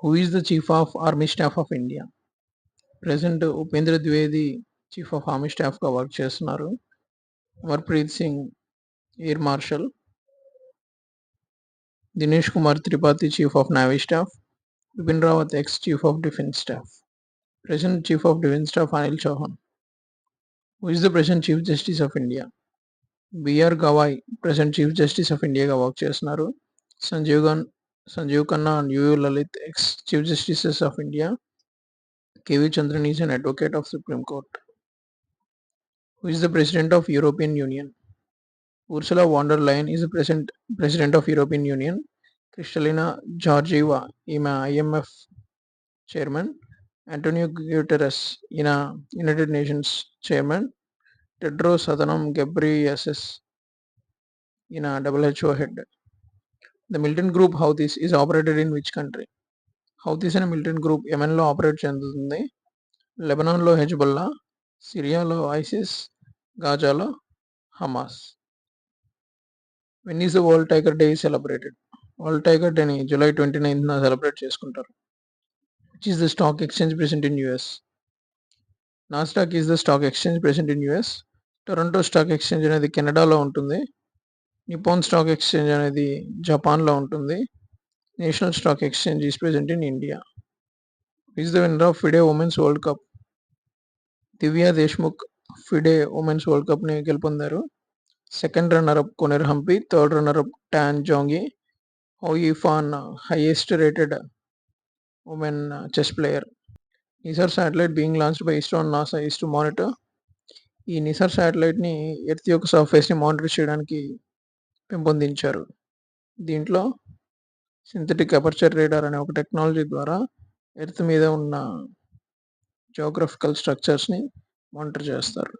Who is the chief of army staff of India? Present Upendra Dwivedi chief of army స్టాఫ్గా work చేస్తున్నారు. Amarpreet Singh air marshal. Dinesh Kumar Tripathi chief of navy staff. Bipin Rawat ex chief of defence staff. Present chief of defence staff Anil Chauhan. Who is the present chief justice of India? B R Gavai present chief justice of ఇండియాగా work చేస్తున్నారు. Sanjiv Khanna and U U Lalit ex chief justices of India. KV Chandran is an advocate of Supreme Court. Who is the President of European Union? Ursula von der Leyen is the President of European Union. Kristalina Georgieva ఈమె IMF chairman. Antonio Guterres ఈయన united nations chairman. Tedros Adhanom Ghebreyesus ఈయన WHO head. The militant group Houthis is operated in which country? Houthis అనే militant group యెమెన్లో operate చెందుతుంది. లెబనాన్లో Hezbollah, సిరియాలో ISIS, గాజాలో Hamas. When is the world tiger day celebrated? World tiger డేని July 29న celebrate చేసుకుంటారు. Which is the stock exchange present in US? Nasdaq is the stock exchange present in US. Toronto stock exchange అనేది కెనడాలో ఉంటుంది. Nippon stock exchange అనేది జపాన్లో ఉంటుంది. National stock exchange is present in India. Is the winner of FIDE women's world cup? Divya Deshmukh FIDE women's world కప్ని గెలుపొందారు. Second runner up Koneru Humpy, third runner up Tan Zhongyi. Hou Yifan highest rated women chess player. NISAR satellite being launched by ISRO and NASA is to monitor. ఈ NISAR శాటిలైట్ని earth యొక్క సర్ఫేస్ని monitor చేయడానికి పెంపొందించారు. దీంట్లో synthetic aperture radar అనే ఒక technology ద్వారా earth మీద ఉన్న geographical స్ట్రక్చర్స్ని monitor చేస్తారు.